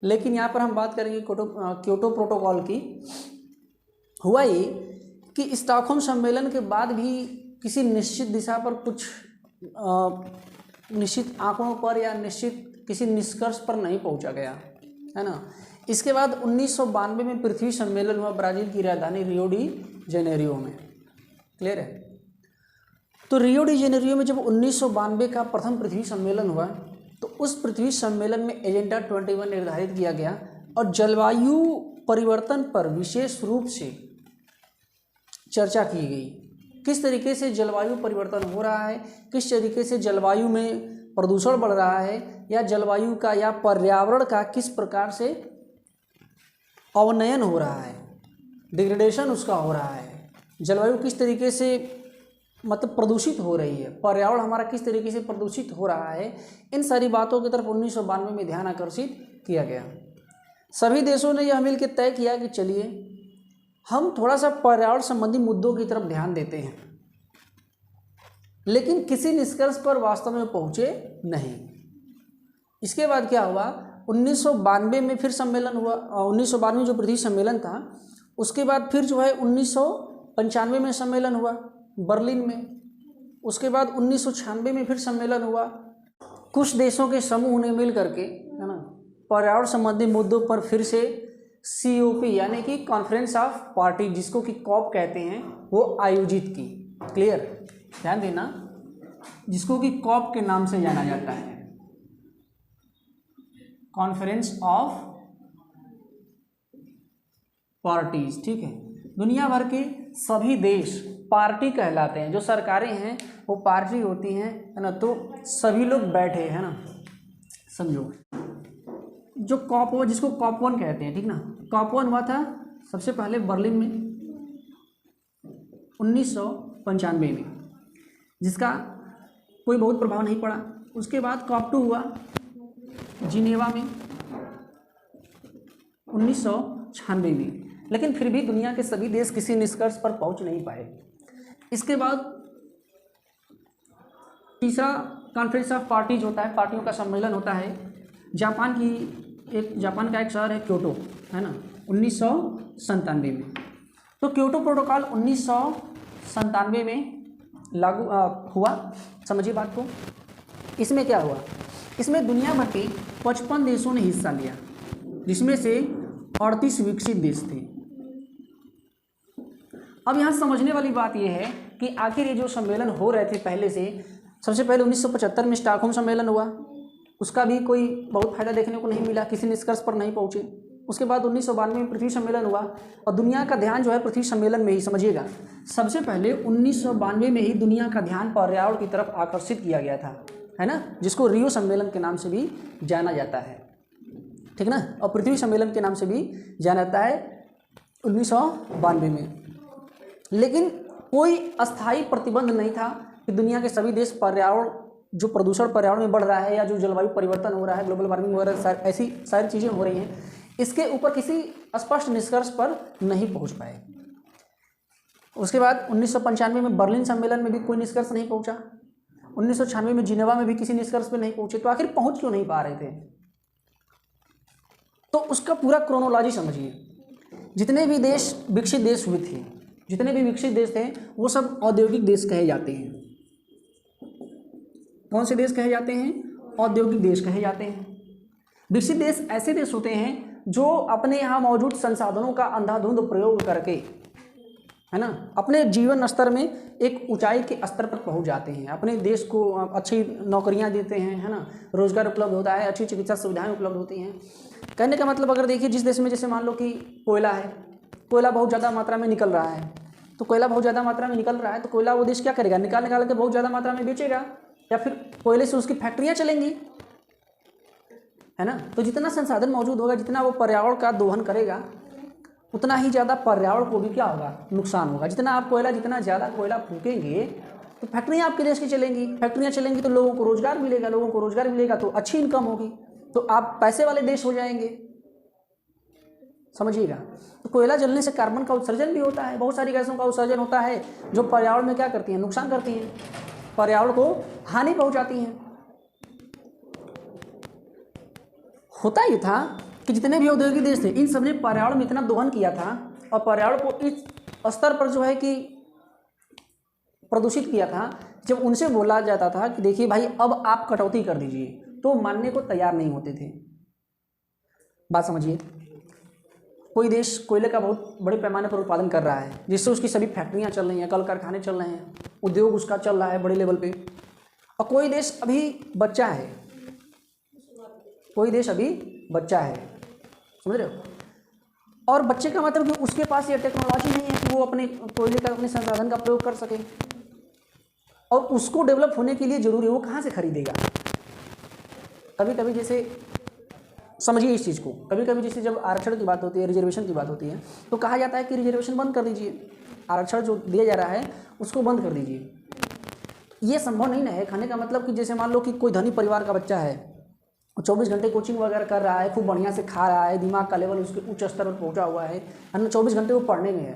लेकिन यहाँ पर हम बात करेंगे क्योटो प्रोटोकॉल की। हुआ ये कि स्टॉकहोम सम्मेलन के बाद भी किसी निश्चित दिशा पर कुछ निश्चित आंकड़ों पर या निश्चित किसी निष्कर्ष पर नहीं पहुंचा गया, है ना। इसके बाद 1992 में पृथ्वी सम्मेलन हुआ ब्राज़ील की राजधानी रियो डी जेनेरियो में। क्लियर है। तो रियो डी जेनेरियो में जब 1992 का प्रथम पृथ्वी सम्मेलन हुआ तो उस पृथ्वी सम्मेलन में एजेंडा 21 निर्धारित किया गया और जलवायु परिवर्तन पर विशेष रूप से चर्चा की गई। किस तरीके से जलवायु परिवर्तन हो रहा है, किस तरीके से जलवायु में प्रदूषण बढ़ रहा है, या जलवायु का या पर्यावरण का किस प्रकार से अवनयन हो रहा है, डिग्रेडेशन उसका हो रहा है, जलवायु किस तरीके से मतलब प्रदूषित हो रही है, पर्यावरण हमारा किस तरीके से प्रदूषित हो रहा है, इन सारी बातों की तरफ 1992 में ध्यान आकर्षित किया गया। सभी देशों ने यह मिलकर तय किया कि चलिए हम थोड़ा सा पर्यावरण संबंधी मुद्दों की तरफ ध्यान देते हैं, लेकिन किसी निष्कर्ष पर वास्तव में पहुंचे नहीं। इसके बाद क्या हुआ, 1992 में फिर सम्मेलन हुआ। 1992 जो पृथ्वी सम्मेलन था, उसके बाद फिर जो है 1995 में सम्मेलन हुआ बर्लिन में। उसके बाद 1996 में फिर सम्मेलन हुआ। कुछ देशों के समूह ने मिल करके, है ना, पर्यावरण संबंधी मुद्दों पर फिर से COP यानी कि कॉन्फ्रेंस ऑफ पार्टी, जिसको कि कॉप कहते हैं, वो आयोजित की। क्लियर, ध्यान देना, जिसको कि कॉप के नाम से जाना जाता है, कॉन्फ्रेंस ऑफ पार्टीज। ठीक है। दुनिया भर के सभी देश पार्टी कहलाते हैं, जो सरकारें हैं वो पार्टी होती हैं, है ना। तो सभी लोग बैठे, है ना, समझो। जो कॉप हुआ, जिसको कॉप 1 कहते हैं, ठीक ना, कॉप 1 हुआ था सबसे पहले बर्लिन में 1995 में, जिसका कोई बहुत प्रभाव नहीं पड़ा। उसके बाद कॉप 2 हुआ जिनेवा में 1996 में, लेकिन फिर भी दुनिया के सभी देश किसी निष्कर्ष पर पहुंच नहीं पाए। इसके बाद तीसरा कॉन्फ्रेंस ऑफ पार्टीज होता है, पार्टियों का सम्मेलन होता है। जापान का एक शहर है क्योटो, है ना, 1997 में। तो क्योटो प्रोटोकॉल 1997 में लागू हुआ। समझिए बात को। इसमें क्या हुआ, इसमें दुनिया भर के 55 देशों ने हिस्सा लिया, जिसमें से 38 विकसित देश थे। अब यहाँ समझने वाली बात यह है कि आखिर ये जो सम्मेलन हो रहे थे पहले से, सबसे पहले 1975 में स्टॉकहोम सम्मेलन हुआ, उसका भी कोई बहुत फायदा देखने को नहीं मिला, किसी निष्कर्ष पर नहीं पहुँचे। उसके बाद 1992 में पृथ्वी सम्मेलन हुआ और दुनिया का ध्यान जो है पृथ्वी सम्मेलन में ही, समझिएगा, सबसे पहले 1992 में ही दुनिया का ध्यान पर्यावरण की तरफ आकर्षित किया गया था, है ना, जिसको रियो सम्मेलन के नाम से भी जाना जाता है, ठीक ना, और पृथ्वी सम्मेलन के नाम से भी जाना जाता है 1992 में। लेकिन कोई अस्थायी प्रतिबंध नहीं था कि दुनिया के सभी देश पर्यावरण, जो प्रदूषण पर्यावरण में बढ़ रहा है या जो जलवायु परिवर्तन हो रहा है, ग्लोबल वार्मिंग वगैरह ऐसी सारी चीज़ें हो रही हैं, इसके ऊपर किसी स्पष्ट निष्कर्ष पर नहीं पहुंच पाए। उसके बाद 1995 में बर्लिन सम्मेलन में भी कोई निष्कर्ष नहीं पहुंचा। 1996 में जिनेवा में भी किसी निष्कर्ष पर नहीं पहुंचे। तो आखिर पहुंच क्यों नहीं पा रहे थे? तो उसका पूरा क्रोनोलॉजी समझिए। जितने भी देश विकसित देश हुए थे, जितने भी विकसित देश थे, वो सब औद्योगिक देश कहे जाते हैं। कौन से देश कहे जाते हैं? औद्योगिक देश कहे जाते हैं। विकसित देश ऐसे देश होते हैं जो अपने यहाँ मौजूद संसाधनों का अंधाधुंध प्रयोग करके, है ना, अपने जीवन स्तर में एक ऊंचाई के स्तर पर पहुंच जाते हैं, अपने देश को अच्छी नौकरियां देते हैं, है ना, रोजगार उपलब्ध होता है, अच्छी चिकित्सा सुविधाएं उपलब्ध होती हैं। कहने का मतलब, अगर देखिए जिस देश में जैसे मान लो कि कोयला है, कोयला बहुत ज़्यादा मात्रा में निकल रहा है, तो कोयला बहुत ज़्यादा मात्रा में निकल रहा है तो कोयला वो देश क्या करेगा? निकाल के बहुत ज़्यादा मात्रा में बेचेगा, या फिर कोयले से उसकी फैक्ट्रियाँ चलेंगी, है ना। तो जितना संसाधन मौजूद होगा, जितना वो पर्यावरण का दोहन करेगा, उतना ही ज़्यादा पर्यावरण को भी क्या होगा? नुकसान होगा। जितना ज़्यादा कोयला फूकेंगे तो फैक्ट्रियाँ आपके देश की चलेंगी, फैक्ट्रियाँ चलेंगी तो लोगों को रोजगार मिलेगा, तो अच्छी इनकम होगी, तो आप पैसे वाले देश हो जाएंगे, समझिएगा। तो कोयला जलने से कार्बन का उत्सर्जन भी होता है, बहुत सारी गैसों का उत्सर्जन होता है जो पर्यावरण में क्या करती हैं? नुकसान करती हैं, पर्यावरण को हानि पहुंचाती हैं। होता ये था कि जितने भी औद्योगिक देश थे इन सब ने पर्यावरण में इतना दोहन किया था और पर्यावरण को इस स्तर पर जो है कि प्रदूषित किया था, जब उनसे बोला जाता था कि देखिए भाई अब आप कटौती कर दीजिए तो मानने को तैयार नहीं होते थे। बात समझिए, कोई देश कोयले का बहुत बड़े पैमाने पर उत्पादन कर रहा है जिससे उसकी सभी फैक्ट्रियां चल रही हैं, कल कारखाने चल रहे हैं, उद्योग उसका चल रहा है बड़े लेवल पे, और कोई देश अभी बच्चा है, कोई देश अभी बच्चा है, समझ रहे हो। और बच्चे का मतलब कि उसके पास ये टेक्नोलॉजी नहीं है कि वो अपने कोयले का अपने संसाधन का प्रयोग कर सके, और उसको डेवलप होने के लिए जरूरी है वो कहाँ से खरीदेगा। कभी कभी जैसे समझिए इस चीज़ को, कभी कभी जैसे जब आरक्षण की बात होती है, रिजर्वेशन की बात होती है, तो कहा जाता है कि रिजर्वेशन बंद कर दीजिए, आरक्षण जो दिया जा रहा है उसको बंद कर दीजिए। ये संभव नहीं ना है। कहने का मतलब कि जैसे मान लो कि कोई धनी परिवार का बच्चा है, 24 घंटे कोचिंग वगैरह कर रहा है, खूब बढ़िया से खा रहा है, दिमाग का लेवल उसके उच्च स्तर पर पहुंचा हुआ है ना, 24 घंटे वो पढ़ने में है।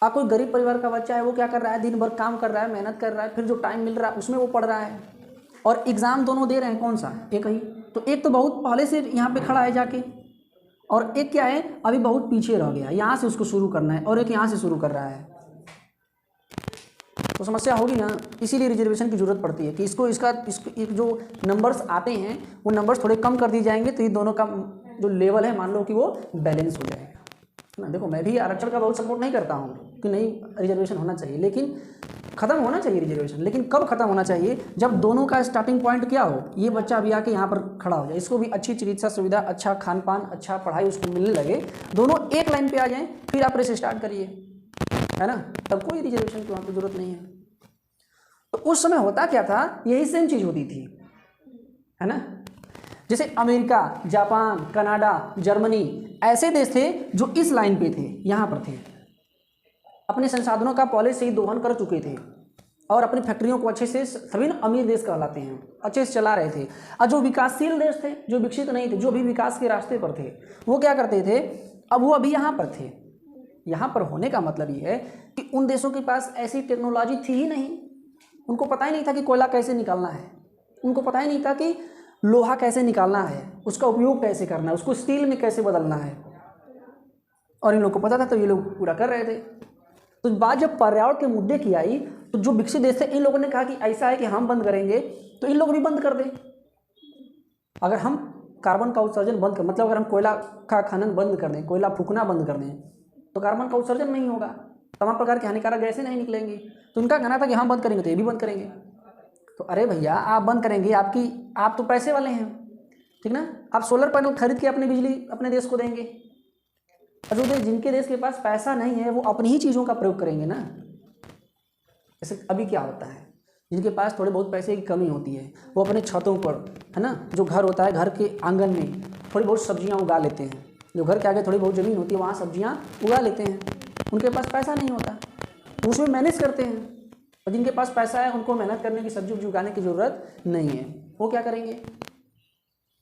और कोई गरीब परिवार का बच्चा है, वो क्या कर रहा है, दिन भर काम कर रहा है, मेहनत कर रहा है, फिर जो टाइम मिल रहा है उसमें वो पढ़ रहा है, और एग्ज़ाम दोनों दे रहे हैं, कौन सा, एक ही। तो एक तो बहुत पहले से यहाँ पे खड़ा है जाके, और एक क्या है अभी बहुत पीछे रह गया, यहाँ से उसको शुरू करना है, और एक यहाँ से शुरू कर रहा है, तो समस्या होगी ना। इसीलिए रिजर्वेशन की जरूरत पड़ती है कि इसको एक जो नंबर्स आते हैं वो नंबर्स थोड़े कम कर दिए जाएंगे तो ये दोनों का जो लेवल है मान लो कि वो बैलेंस हो जाएगा ना। देखो मैं भी आरक्षण का बहुत सपोर्ट नहीं करता हूँ कि नहीं रिजर्वेशन होना चाहिए, लेकिन ख़त्म होना चाहिए रिजर्वेशन, लेकिन कब ख़त्म होना चाहिए, जब दोनों का स्टार्टिंग पॉइंट क्या हो, ये बच्चा अभी आके यहाँ पर खड़ा हो जाए, इसको भी अच्छी चिकित्सा सुविधा, अच्छा खान पान, अच्छा पढ़ाई उसको मिलने लगे, दोनों एक लाइन पे आ जाएं, फिर आप रेस स्टार्ट करिए, है ना, तब कोई रिजर्वेशन की वहाँ पर जरूरत नहीं है। तो उस समय होता क्या था, यही सेम चीज़ होती थी, है ना। जैसे अमेरिका, जापान, कनाडा, जर्मनी ऐसे देश थे जो इस लाइन पे थे, यहाँ पर थे, अपने संसाधनों का पहले से ही दोहन कर चुके थे और अपनी फैक्ट्रियों को अच्छे से, सभी अमीर देश कहलाते हैं, अच्छे से चला रहे थे। और जो विकासशील देश थे, जो विकसित नहीं थे, जो भी विकास के रास्ते पर थे, वो क्या करते थे, अब वो अभी यहाँ पर थे। यहाँ पर होने का मतलब ये है कि उन देशों के पास ऐसी टेक्नोलॉजी थी ही नहीं, उनको पता ही नहीं था कि कोयला कैसे निकालना है, उनको पता ही नहीं था कि लोहा कैसे निकालना है, उसका उपयोग कैसे करना है, उसको स्टील में कैसे बदलना है, और इन लोगों को पता था तो ये लोग पूरा कर रहे थे। तो बात जब पर्यावरण के मुद्दे की आई तो जो विकसित देश थे इन लोगों ने कहा कि ऐसा है कि हम बंद करेंगे तो इन लोग भी बंद कर दें। अगर हम कार्बन का उत्सर्जन बंद कर, मतलब अगर हम कोयला का खनन बंद कर दें, कोयला फूकना बंद कर दें, तो कार्बन का उत्सर्जन नहीं होगा, तमाम प्रकार के हानिकारक गैसें नहीं निकलेंगी। तो उनका कहना था कि हम बंद करेंगे तो ये भी बंद करेंगे। तो अरे भैया आप बंद करेंगे, आप तो पैसे वाले हैं, ठीक ना, आप सोलर पैनल खरीद के अपनी बिजली अपने देश को देंगे, और जो जिनके देश के पास पैसा नहीं है वो अपनी ही चीज़ों का प्रयोग करेंगे ना। जैसे अभी क्या होता है, जिनके पास थोड़े बहुत पैसे की कमी होती है वो अपने छतों पर, है ना, जो घर होता है घर के आंगन में थोड़ी बहुत सब्जियां उगा लेते हैं, जो घर के आगे थोड़ी बहुत ज़मीन होती है वहाँ सब्जियां उगा लेते हैं। उनके पास पैसा नहीं होता तो उसमें मैनेज करते हैं, और जिनके पास पैसा है उनको मेहनत करने की, सब्जी उगाने की ज़रूरत नहीं है, वो क्या करेंगे,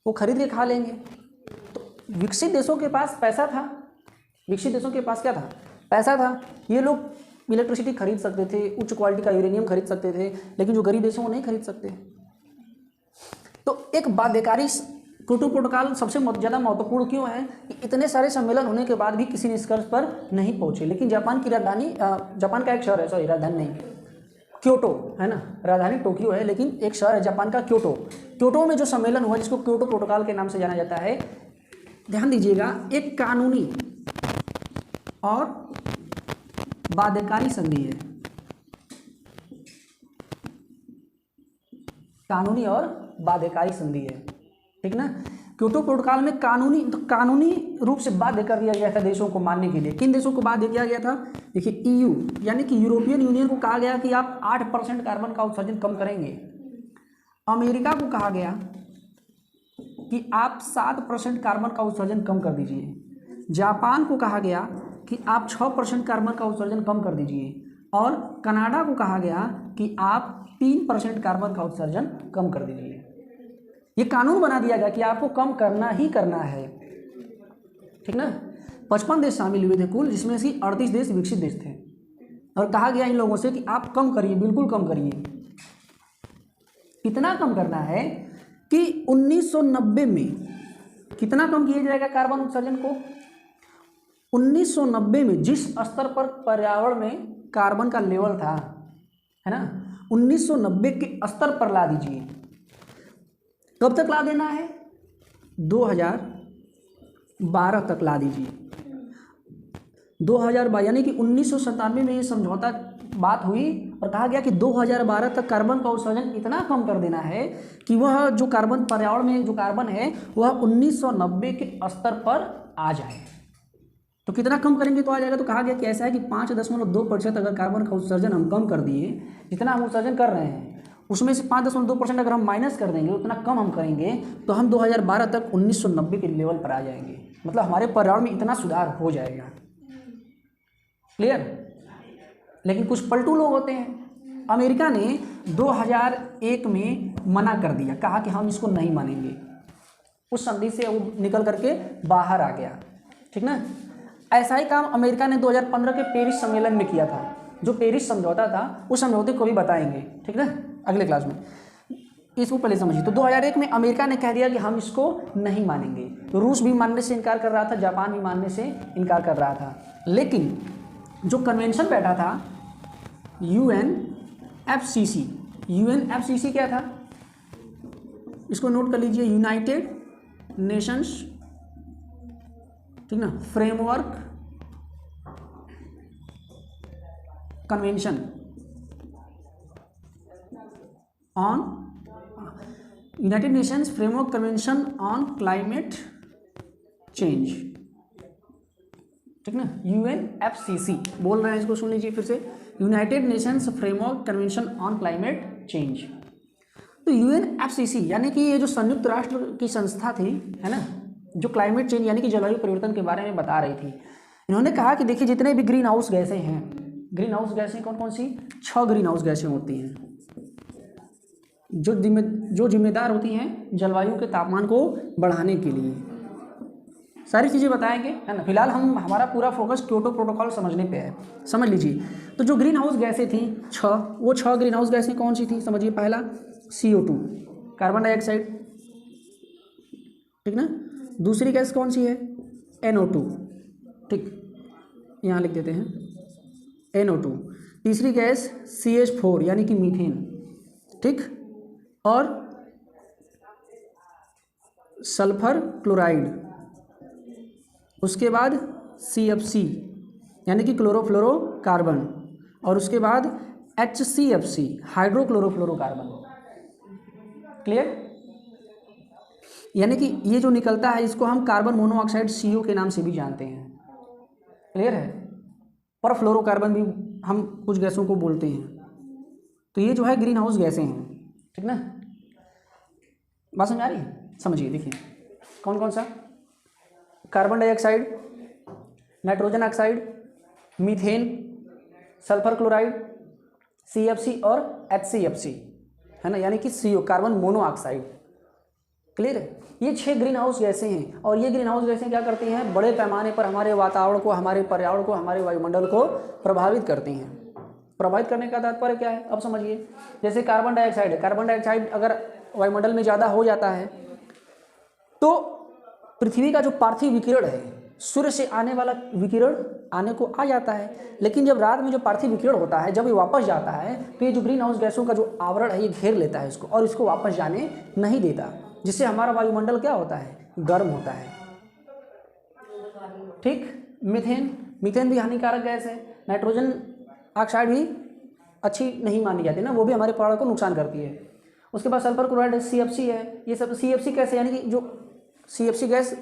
वो खरीद के खा लेंगे। तो विकसित देशों के पास पैसा था, विकसित देशों के पास क्या था, पैसा था, ये लोग इलेक्ट्रिसिटी खरीद सकते थे, उच्च क्वालिटी का यूरेनियम खरीद सकते थे, लेकिन जो गरीब देश हैं वो नहीं खरीद सकते। तो एक बाध्यकारी क्योटो प्रोटोकॉल सबसे ज़्यादा महत्वपूर्ण क्यों है कि इतने सारे सम्मेलन होने के बाद भी किसी निष्कर्ष पर नहीं पहुंचे। लेकिन जापान की राजधानी, जापान का एक शहर है, सॉरी राजधानी नहीं, क्योटो है ना, राजधानी टोक्यो है लेकिन एक शहर है जापान का क्योटो। क्योटो में जो सम्मेलन हुआ जिसको क्योटो प्रोटोकॉल के नाम से जाना जाता है, ध्यान दीजिएगा, एक कानूनी और बाध्यकारी संधि है, कानूनी और बाध्यकारी संधि है, ठीक ना। क्योटो प्रोटोकॉल में कानूनी रूप से बाध्य कर दिया गया था देशों को मानने के लिए। किन देशों को बाध्य किया गया था, देखिए ईयू यानी कि यूरोपियन यूनियन को कहा गया कि आप 8% कार्बन का उत्सर्जन कम करेंगे। अमेरिका को कहा गया कि आप 7% कार्बन का उत्सर्जन कम कर दीजिए। जापान को कहा गया कि आप 6% कार्बन का उत्सर्जन कम कर दीजिए, और कनाडा को कहा गया कि आप 3% कार्बन का उत्सर्जन कम कर दीजिए। ये कानून बना दिया गया कि आपको कम करना ही करना है, ठीक ना। 55 देश शामिल हुए थे कुल, जिसमें से 38 देश विकसित देश थे, और कहा गया इन लोगों से कि आप कम करिए, बिल्कुल कम करिए। इतना कम करना है कि 1990 में कितना कम किया जाएगा कार्बन उत्सर्जन को? 1990 में जिस स्तर पर पर्यावरण में कार्बन का लेवल था, है ना, 1990 के स्तर पर ला दीजिए। कब तक ला देना है? 2012 तक ला दीजिए। 2012 यानी कि 1997 में ये समझौता बात हुई और कहा गया कि 2012 तक कार्बन का उत्सर्जन इतना कम कर देना है कि वह जो कार्बन पर्यावरण में जो कार्बन है वह 1990 के स्तर पर आ जाए। तो कितना कम करेंगे तो आ जाएगा? तो कहा गया कि ऐसा है कि 5.2% अगर कार्बन का उत्सर्जन हम कम कर दिए, जितना हम उत्सर्जन कर रहे हैं उसमें से 5.2% अगर हम माइनस कर देंगे, उतना कम हम करेंगे, तो हम 2012 तक 1990 के लेवल पर आ जाएंगे। मतलब हमारे पर्यावरण में इतना सुधार हो जाएगा। क्लियर? लेकिन कुछ पलटू लोग होते हैं। अमेरिका ने 2001 में मना कर दिया, कहा कि हम इसको नहीं मानेंगे। उस संधि से वो निकल करके बाहर आ गया। ठीक ना? ऐसा ही काम अमेरिका ने 2015 के पेरिस सम्मेलन में किया था। जो पेरिस समझौता था उस समझौते को भी बताएंगे, ठीक ना, अगले क्लास में। इसको पहले समझिए। तो 2001 में अमेरिका ने कह दिया कि हम इसको नहीं मानेंगे। तो रूस भी मानने से इनकार कर रहा था, जापान भी मानने से इनकार कर रहा था। लेकिन जो कन्वेंशन बैठा था UNFCCC, UNFCCC क्या था? इसको नोट कर लीजिए, यूनाइटेड नेशंस, ठीक ना, framework convention on, United Nations framework convention on climate change, ठीक ना, UNFCCC बोल रहे हैं, इसको सुन लीजिए फिर से, United Nations framework convention on climate change. तो UNFCCC यानी कि ये जो संयुक्त राष्ट्र की संस्था थी, है ना, जो क्लाइमेट चेंज यानी कि जलवायु परिवर्तन के बारे में बता रही थी, इन्होंने कहा कि देखिए जितने भी ग्रीन हाउस गैसें हैं, ग्रीन हाउस गैसें कौन कौन सी? 6 ग्रीन हाउस गैसें होती हैं जो जिम्मेदार होती हैं जलवायु के तापमान को बढ़ाने के लिए। सारी चीज़ें बताएंगे, है ना। फिलहाल हमारा पूरा फोकस क्योटो प्रोटोकॉल समझने पे है, समझ लीजिए। तो जो ग्रीन हाउस गैसें थी 6, वो 6 ग्रीन हाउस गैसें कौन सी थी समझिए। पहला CO2, कार्बन डाइऑक्साइड, ठीक ना। दूसरी गैस कौन सी है? NO2, ठीक, यहाँ लिख देते हैं NO2। तीसरी गैस CH4 यानी कि मीथेन, ठीक, और सल्फर क्लोराइड, उसके बाद CFC यानी कि क्लोरोफ्लोरोकार्बन, और उसके बाद HCFC हाइड्रोक्लोरोफ्लोरोकार्बन। क्लियर? यानी कि ये जो निकलता है इसको हम कार्बन मोनोऑक्साइड CO के नाम से भी जानते हैं। क्लियर है? पर फ्लोरोकार्बन भी हम कुछ गैसों को बोलते हैं। तो ये जो है ग्रीन हाउस गैसें हैं, ठीक ना। बात समझ आ रही है? समझिए, देखिए कौन कौन सा? Carbon dioxide, nitrogen oxide, methane, sulphur chloride, CFC और HCFC, है ना, यानी कि CO कार्बन मोनोऑक्साइड। क्लियर है? ये 6 ग्रीन हाउस गैसें हैं और ये ग्रीन हाउस गैसें क्या करती हैं? बड़े पैमाने पर हमारे वातावरण को, हमारे पर्यावरण को, हमारे वायुमंडल को प्रभावित करती हैं। प्रभावित करने का तात्पर्य क्या है? अब समझिए। जैसे कार्बन डाइऑक्साइड है, कार्बन डाइऑक्साइड अगर वायुमंडल में ज़्यादा हो जाता है तो पृथ्वी का जो पार्थिव विकिरण है, सूर्य से आने वाला विकिरण आने को आ जाता है, लेकिन जब रात में जो पार्थिव विकिरण होता है जब ये वापस जाता है तो ये जो ग्रीन हाउस गैसों का जो आवरण है ये घेर लेता है इसको और इसको वापस जाने नहीं देता, जिससे हमारा वायुमंडल क्या होता है? गर्म होता है। ठीक। मीथेन भी हानिकारक गैस है। नाइट्रोजन ऑक्साइड भी अच्छी नहीं मानी जाती ना, वो भी हमारे पर्यावरण को नुकसान करती है। उसके बाद सल्फर क्लोराइड CFC है। ये सब CFC कैसे? यानी कि जो CFC गैस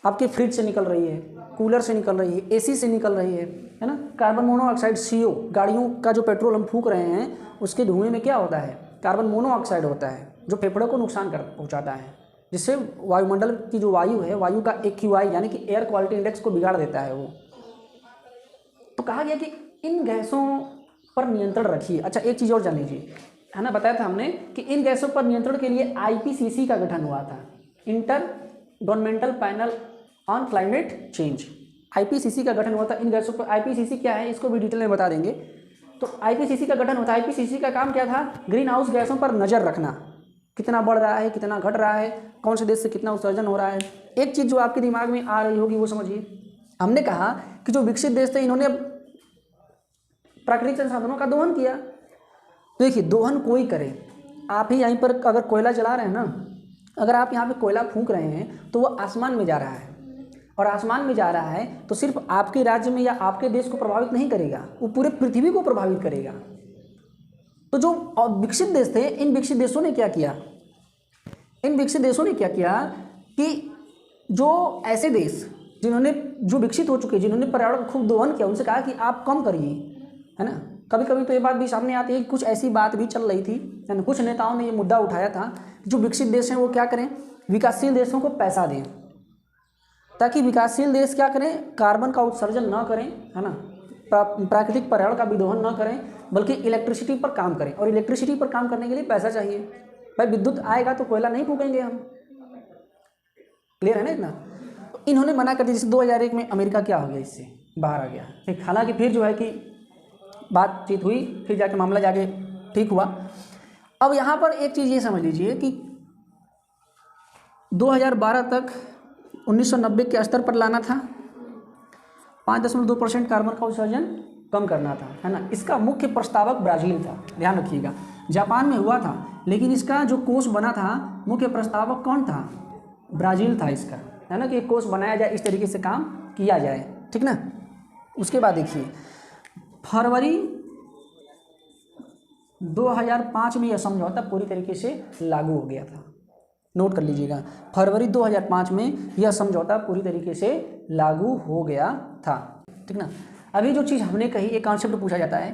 आपके फ्रिज से निकल रही है, कूलर से निकल रही है, AC से निकल रही है ना। कार्बन मोनोऑक्साइड CO, गाड़ियों का जो पेट्रोल हम फूंक रहे हैं उसके धुएं में क्या होता है? कार्बन मोनोऑक्साइड होता है, जो फेफड़ों को नुकसान पहुंचाता है, जिससे वायुमंडल की जो वायु है, वायु का AQI यानी कि एयर क्वालिटी इंडेक्स को बिगाड़ देता है वो। तो कहा गया कि इन गैसों पर नियंत्रण रखिए। अच्छा, एक चीज़ और जान लीजिए, है ना, बताया था हमने कि इन गैसों पर नियंत्रण के लिए IPCC का गठन हुआ था, inter governmental panel on climate change. IPCC का गठन हुआ था इन गैसों पर। IPCC क्या है इसको भी डिटेल में बता देंगे। तो IPCC का गठन होता है। IPCC का काम क्या था? ग्रीन हाउस गैसों पर नज़र रखना, कितना बढ़ रहा है, कितना घट रहा है, कौन से देश से कितना उत्सर्जन हो रहा है। एक चीज़ जो आपके दिमाग में आ रही होगी वो समझिए, हमने कहा कि जो विकसित देश थे इन्होंने प्राकृतिक संसाधनों का दोहन किया। तो देखिए दोहन कोई करे, आप ही यहीं पर अगर कोयला जला रहे हैं ना, अगर आप यहाँ पे कोयला फूंक रहे हैं तो वो आसमान में जा रहा है, और आसमान में जा रहा है तो सिर्फ आपके राज्य में या आपके देश को प्रभावित नहीं करेगा, वो पूरे पृथ्वी को प्रभावित करेगा। तो जो विकसित देश थे, इन विकसित देशों ने क्या किया, इन विकसित देशों ने क्या किया कि जो ऐसे देश जिन्होंने जो विकसित हो चुके, जिन्होंने पर्यावरण को खूब दोहन किया, उनसे कहा कि आप कम करिए, है ना। कभी कभी तो ये बात भी सामने आती है कि कुछ ऐसी बात भी चल रही थी, है ना, कुछ नेताओं ने ये मुद्दा उठाया था कि जो विकसित देश हैं वो क्या करें, विकासशील देशों को पैसा दें, ताकि विकासशील देश क्या करें, कार्बन का उत्सर्जन न करें, है ना, प्राकृतिक पर्यावरण का विदोहन न करें, बल्कि इलेक्ट्रिसिटी पर काम करें। और इलेक्ट्रिसिटी पर काम करने के लिए पैसा चाहिए। भाई विद्युत आएगा तो कोयला नहीं फूकेंगे हम, क्लियर है ना इतना। तो इन्होंने मना कर दिया। जैसे 2001 में अमेरिका क्या हो गया, इससे बाहर आ गया। ठीक, हालांकि फिर जो है कि बातचीत हुई, फिर जाके मामला जाके ठीक हुआ। अब यहाँ पर एक चीज़ ये समझ लीजिए कि 2012 तक 1990 के स्तर पर लाना था, 5.2% कार्बन का उत्सर्जन कम करना था, है ना। इसका मुख्य प्रस्तावक ब्राज़ील था, ध्यान रखिएगा। जापान में हुआ था, लेकिन इसका जो कोष बना था, मुख्य प्रस्तावक कौन था, ब्राज़ील था इसका, है ना, कि कोष बनाया जाए, इस तरीके से काम किया जाए, ठीक ना। उसके बाद देखिए फरवरी 2005 में यह समझौता पूरी तरीके से लागू हो गया था। नोट कर लीजिएगा, फरवरी 2005 में यह समझौता पूरी तरीके से लागू हो गया था, ठीक ना। अभी जो चीज़ हमने कही, एक कॉन्सेप्ट पूछा जाता है,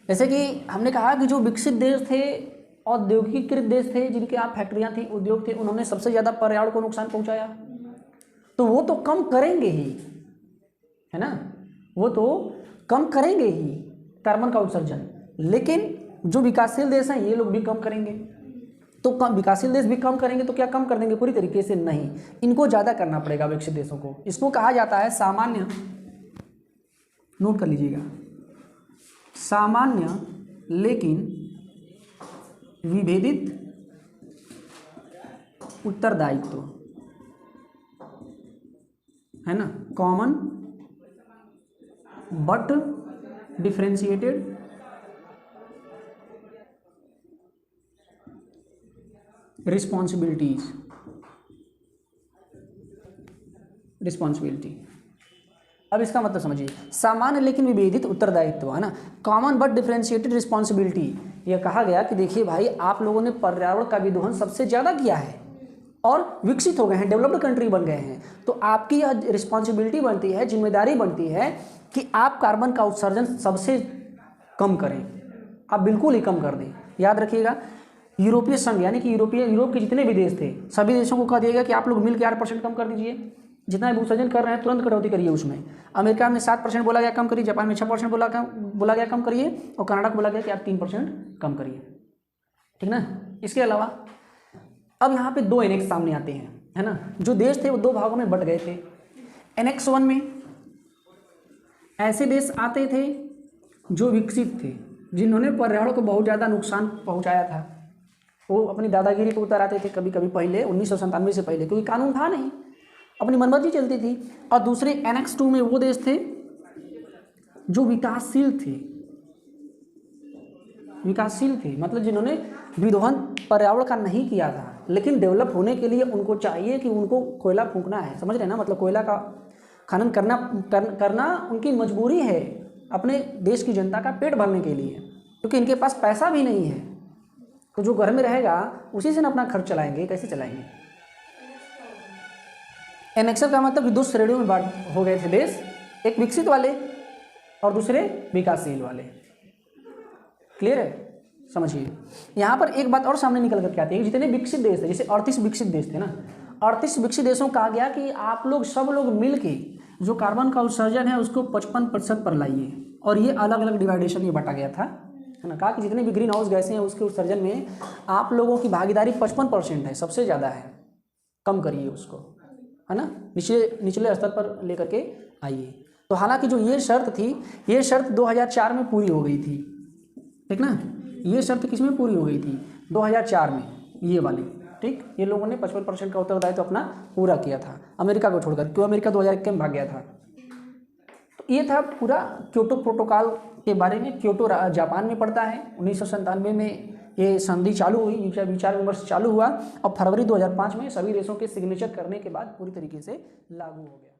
जैसे कि हमने कहा कि जो विकसित देश थे, औद्योगिकीकृत देश थे, जिनके यहाँ फैक्ट्रियाँ थी, उद्योग थे, उन्होंने सबसे ज़्यादा पर्यावरण को नुकसान पहुँचाया, तो वो तो कम करेंगे ही, है ना, वो तो कम करेंगे ही कार्बन का उत्सर्जन। लेकिन जो विकासशील देश हैं ये लोग भी कम करेंगे, तो कम विकासशील देश भी कम करेंगे तो क्या कम कर देंगे पूरी तरीके से? नहीं, इनको ज़्यादा करना पड़ेगा विकसित देशों को। इसको कहा जाता है सामान्य, नोट कर लीजिएगा, सामान्य लेकिन विभेदित उत्तरदायित्व, है ना, कॉमन बट डिफरेंशिएटेड रिस्पॉन्सिबिलिटी। अब इसका मतलब समझिए, सामान्य लेकिन विभेदित उत्तरदायित्व, है ना, कॉमन बट डिफरेंशिएटेड रिस्पॉन्सिबिलिटी। यह कहा गया कि देखिए भाई, आप लोगों ने पर्यावरण का विदोहन सबसे ज़्यादा किया है और विकसित हो गए हैं, डेवलप्ड कंट्री बन गए हैं, तो आपकी यह रिस्पॉन्सिबिलिटी बनती है, जिम्मेदारी बनती है कि आप कार्बन का उत्सर्जन सबसे कम करें, आप बिल्कुल ही कम कर दें। याद रखिएगा, यूरोपीय संघ यानी कि यूरोप के जितने भी देश थे, सभी देशों को कहा दिया गया कि आप लोग मिलकर 8% कम कर दीजिए, जितना भी उत्सर्जन कर रहे हैं तुरंत कटौती करिए उसमें। अमेरिका में 7% बोला गया कम करिए, जापान में 6% बोला गया कम करिए, और कनाडा को बोला गया कि आप 3% कम करिए, ठीक ना। इसके अलावा अब यहाँ पे 2 एनेक्स सामने आते हैं, है ना। जो देश थे वो 2 भागों में बट गए थे। एनेक्स 1 में ऐसे देश आते थे जो विकसित थे, जिन्होंने पर्यावरण को बहुत ज़्यादा नुकसान पहुँचाया था, वो अपनी दादागिरी पर उतर आते थे कभी कभी, पहले 1997 से पहले, क्योंकि कानून था नहीं, अपनी मनमर्जी चलती थी। और दूसरे एनेक्स 2 में वो देश थे जो विकासशील थे, मतलब जिन्होंने विदोहन पर्यावरण का नहीं किया था, लेकिन डेवलप होने के लिए उनको चाहिए कि उनको कोयला फूंकना है, समझ रहे हैं ना, मतलब कोयला का खनन करना उनकी मजबूरी है, अपने देश की जनता का पेट भरने के लिए, क्योंकि इनके पास पैसा भी नहीं है, तो जो घर में रहेगा उसी से ना अपना खर्च चलाएंगे, कैसे चलाएंगे। एनेक्सर का मतलब 2 श्रेणियों में बांट हो गए थे देश, एक विकसित वाले और दूसरे विकासशील वाले। क्लियर है? समझिए, यहाँ पर एक बात और सामने निकल करके आती है, जितने विकसित देश थे, जैसे 38 विकसित देश थे ना, 38 विकसित देशों को कहा गया कि आप लोग सब लोग मिल के जो कार्बन का उत्सर्जन है उसको 55% पर लाइए, और ये अलग अलग डिवाइडेशन ये बांटा गया था, है ना। कहा कि जितने भी ग्रीन हाउस गैसें हैं उसके उत्सर्जन में आप लोगों की भागीदारी 55% है, सबसे ज़्यादा है, कम करिए उसको, है ना, निचले स्तर पर लेकर के आइए। तो हालांकि जो ये शर्त थी, ये शर्त 2004 में पूरी हो गई थी, ठीक ना। ये शर्त किस में पूरी हो गई थी? 2004 में। ये वाली, ठीक। ये लोगों ने 55% का उत्तरदायित्व अपना पूरा किया था अमेरिका को छोड़कर, क्यों अमेरिका 2001 में भाग गया था। तो ये था पूरा क्योटो प्रोटोकॉल के बारे में। क्योटो जापान में पड़ता है। 1997 में ये संधि चालू हुई, विचार विमर्श चालू हुआ और फरवरी 2005 में सभी देशों के सिग्नेचर करने के बाद पूरी तरीके से लागू हो गया।